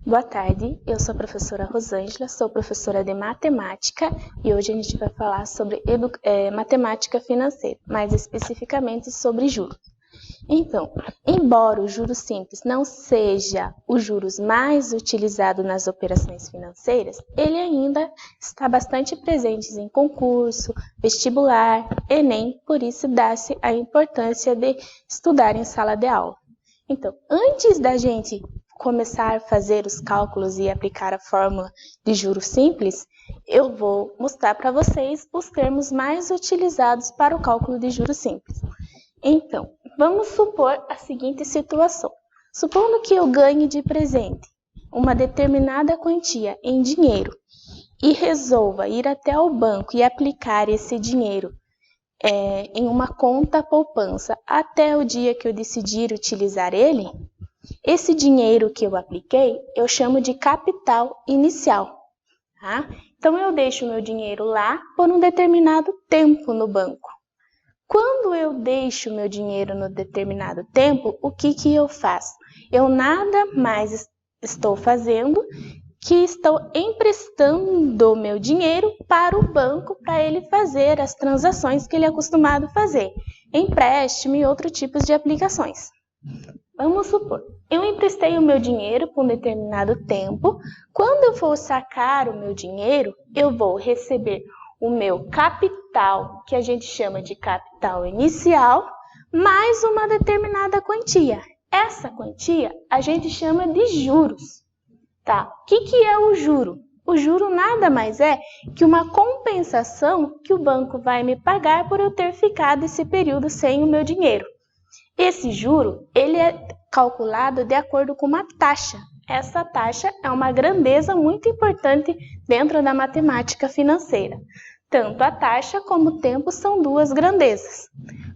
Boa tarde, eu sou a professora Rosângela, sou professora de matemática e hoje a gente vai falar sobre matemática financeira, mais especificamente sobre juros. Então, embora o juro simples não seja o juros mais utilizado nas operações financeiras, ele ainda está bastante presente em concurso, vestibular, Enem, por isso dá-se a importância de estudar em sala de aula. Então, antes da gente começar a fazer os cálculos e aplicar a fórmula de juros simples, eu vou mostrar para vocês os termos mais utilizados para o cálculo de juros simples. Então, vamos supor a seguinte situação. Supondo que eu ganhe de presente uma determinada quantia em dinheiro e resolva ir até o banco e aplicar esse dinheiro em uma conta poupança até o dia que eu decidir utilizar ele, esse dinheiro que eu apliquei, eu chamo de capital inicial. Tá? Então, eu deixo o meu dinheiro lá por um determinado tempo no banco. Quando eu deixo o meu dinheiro no determinado tempo, o que eu faço? Eu nada mais estou fazendo que estou emprestando o meu dinheiro para o banco para ele fazer as transações que ele é acostumado a fazer, empréstimo e outros tipos de aplicações. Vamos supor, eu emprestei o meu dinheiro por um determinado tempo. Quando eu for sacar o meu dinheiro, eu vou receber o meu capital, que a gente chama de capital inicial, mais uma determinada quantia. Essa quantia a gente chama de juros. Tá? O que é o juro? O juro nada mais é que uma compensação que o banco vai me pagar por eu ter ficado esse período sem o meu dinheiro. Esse juro, ele é calculado de acordo com uma taxa. Essa taxa é uma grandeza muito importante dentro da matemática financeira. Tanto a taxa como o tempo são duas grandezas.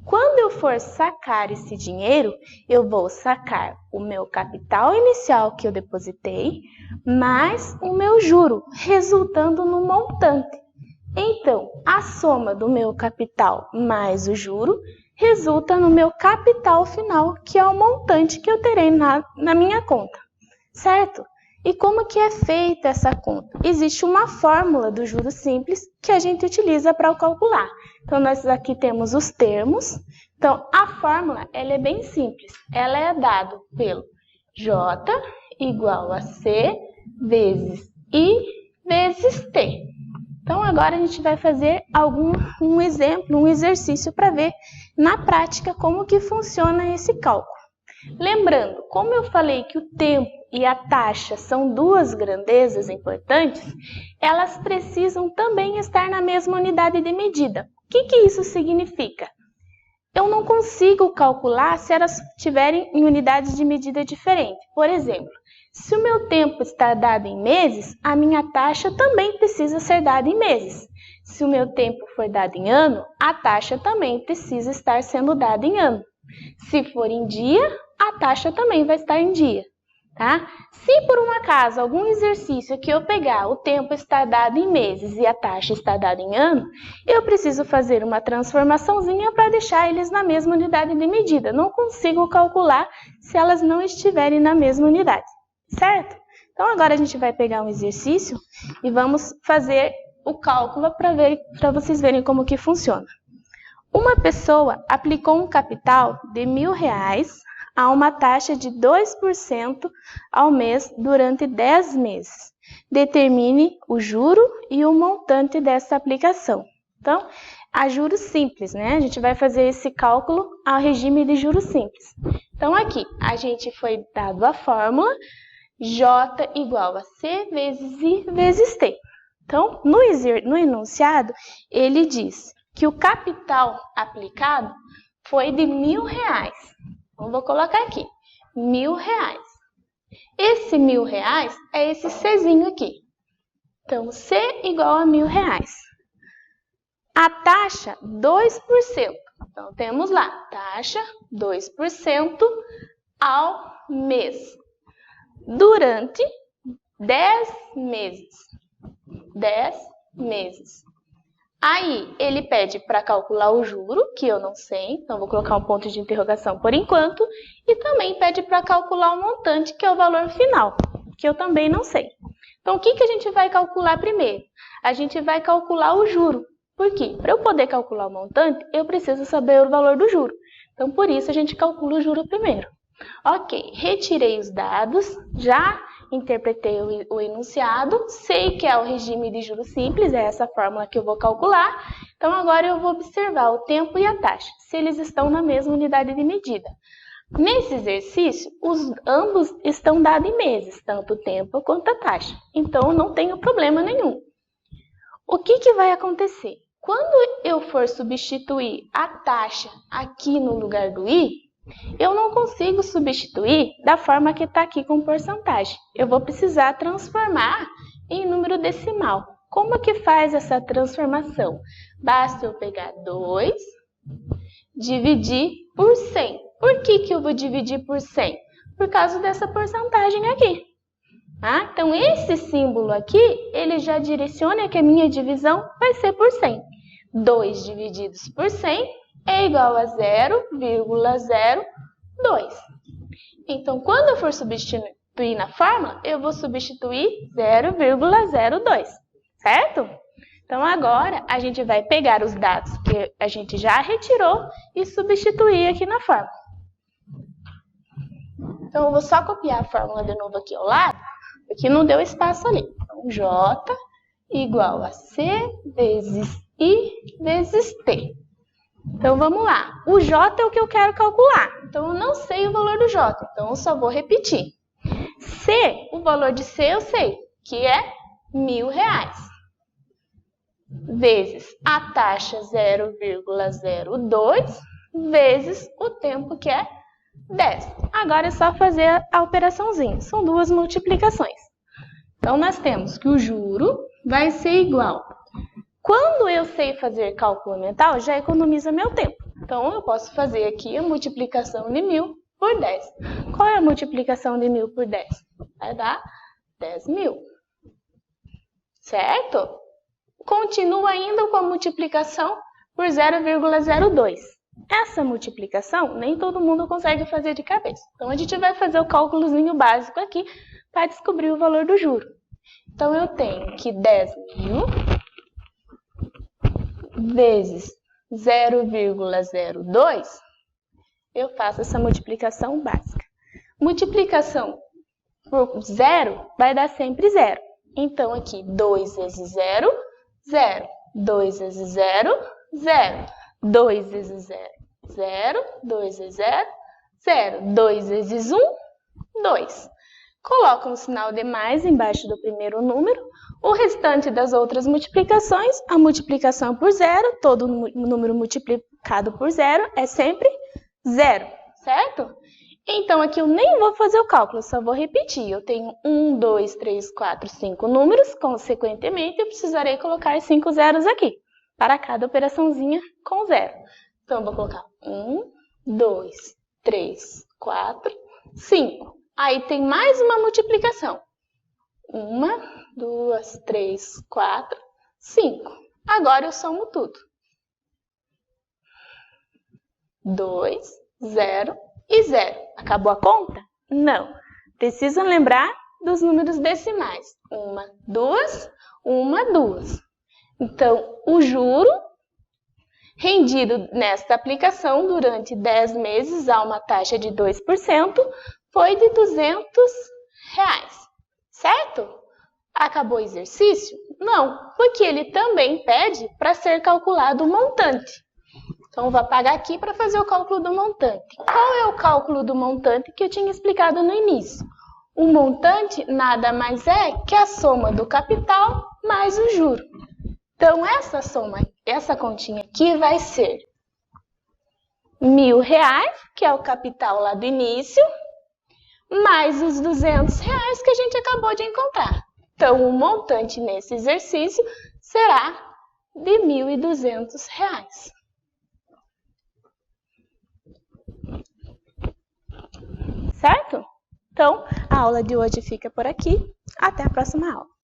Quando eu for sacar esse dinheiro, eu vou sacar o meu capital inicial que eu depositei, mais o meu juro, resultando no montante. Então, a soma do meu capital mais o juro resulta no meu capital final, que é o montante que eu terei na minha conta, certo? E como que é feita essa conta? Existe uma fórmula do juros simples que a gente utiliza para calcular. Então, nós aqui temos os termos. Então, a fórmula ela é bem simples. Ela é dada pelo J igual a C vezes I vezes T. Então, agora a gente vai fazer um exemplo, um exercício para ver na prática como que funciona esse cálculo. Lembrando, como eu falei que o tempo e a taxa são duas grandezas importantes, elas precisam também estar na mesma unidade de medida. O que isso significa? Eu não consigo calcular se elas estiverem em unidades de medida diferentes. Por exemplo, se o meu tempo está dado em meses, a minha taxa também precisa ser dada em meses. Se o meu tempo for dado em ano, a taxa também precisa estar sendo dada em ano. Se for em dia, a taxa também vai estar em dia. Tá? Se por um acaso algum exercício que eu pegar, o tempo está dado em meses e a taxa está dada em ano, eu preciso fazer uma transformaçãozinha para deixar eles na mesma unidade de medida. Não consigo calcular se elas não estiverem na mesma unidade, certo? Então agora a gente vai pegar um exercício e vamos fazer o cálculo para vocês verem como que funciona. Uma pessoa aplicou um capital de R$1.000 a uma taxa de 2% ao mês durante 10 meses. Determine o juro e o montante dessa aplicação. Então, a juros simples, né? A gente vai fazer esse cálculo ao regime de juros simples. Então, aqui, a gente foi dado a fórmula J igual a C vezes I vezes T. Então, no enunciado, ele diz que o capital aplicado foi de R$1.000. Então, vou colocar aqui, R$1.000. Esse R$1.000 é esse Czinho aqui. Então, C igual a R$1.000. A taxa, 2%. Então, temos lá, taxa 2% ao mês. Durante 10 meses. 10 meses. Aí, ele pede para calcular o juro, que eu não sei, então vou colocar um ponto de interrogação por enquanto, e também pede para calcular o montante, que é o valor final. que eu também não sei. Então, o que a gente vai calcular primeiro? A gente vai calcular o juro. Por quê? Para eu poder calcular o montante, eu preciso saber o valor do juro. Então, por isso, a gente calcula o juro primeiro. Ok, retirei os dados, já interpretei o enunciado, sei que é o regime de juros simples, é essa fórmula que eu vou calcular. Então, agora eu vou observar o tempo e a taxa, se eles estão na mesma unidade de medida. Nesse exercício, ambos estão dados em meses, tanto o tempo quanto a taxa. Então, não tenho problema nenhum. O que vai acontecer? Quando eu for substituir a taxa aqui no lugar do i, eu não consigo substituir da forma que está aqui com porcentagem. Eu vou precisar transformar em número decimal. Como que faz essa transformação? Basta eu pegar 2, dividir por 100. Por que eu vou dividir por 100? Por causa dessa porcentagem aqui. Então, esse símbolo aqui, ele já direciona que a minha divisão vai ser por 100. 2 divididos por 100 é igual a 0,02. Então, quando eu for substituir na fórmula, eu vou substituir 0,02, certo? Então, agora, a gente vai pegar os dados que a gente já retirou e substituir aqui na fórmula. Então, eu vou só copiar a fórmula de novo aqui ao lado, porque não deu espaço ali. Então, J igual a C vezes I vezes T. Então, vamos lá. O J é o que eu quero calcular. Então, eu não sei o valor do J. Então, eu só vou repetir. C, o valor de C eu sei, que é R$1.000. Vezes a taxa 0,02 vezes o tempo que é 10. Agora é só fazer a operaçãozinha. São duas multiplicações. Então, nós temos que o juro vai ser igual. Quando eu sei fazer cálculo mental, já economiza meu tempo. Então, eu posso fazer aqui a multiplicação de 1.000 por 10. Qual é a multiplicação de 1.000 por 10? Vai dar 10.000. Certo? Continua ainda com a multiplicação por 0,02. Essa multiplicação, nem todo mundo consegue fazer de cabeça. Então, a gente vai fazer o cálculozinho básico aqui para descobrir o valor do juro. Então, eu tenho que 10.000 vezes 0,02, eu faço essa multiplicação básica. Multiplicação por 0 vai dar sempre 0. Então, aqui, 2 vezes 0, 0. 2 vezes 0, 0. 2 vezes 0, 0. 2 vezes 0, 0. 2 vezes 1, 2. Coloca um sinal de mais embaixo do primeiro número. O restante das outras multiplicações, a multiplicação por 0, todo número multiplicado por 0 é sempre 0, certo? Então, aqui eu nem vou fazer o cálculo, só vou repetir. Eu tenho 1, 2, 3, 4, 5 números, consequentemente, eu precisarei colocar 5 zeros aqui, para cada operaçãozinha com 0. Então, eu vou colocar 1, 2, 3, 4, 5. Aí tem mais uma multiplicação. 1, 2, 3, 4, 5. Agora eu somo tudo. 2, 0 e 0. Acabou a conta? Não. Precisa lembrar dos números decimais. 1, 2, 1, 2. Então, o juro rendido nesta aplicação durante 10 meses a uma taxa de 2% foi de R$200. Certo? Acabou o exercício? Não, porque ele também pede para ser calculado o montante. Então, eu vou apagar aqui para fazer o cálculo do montante. Qual é o cálculo do montante que eu tinha explicado no início? O montante nada mais é que a soma do capital mais o juro. Então, essa soma, essa continha aqui vai ser R$1.000, que é o capital lá do início, mais os R$200 que a gente acabou de encontrar. Então, o montante nesse exercício será de R$1.200. Certo? Então, a aula de hoje fica por aqui. Até a próxima aula.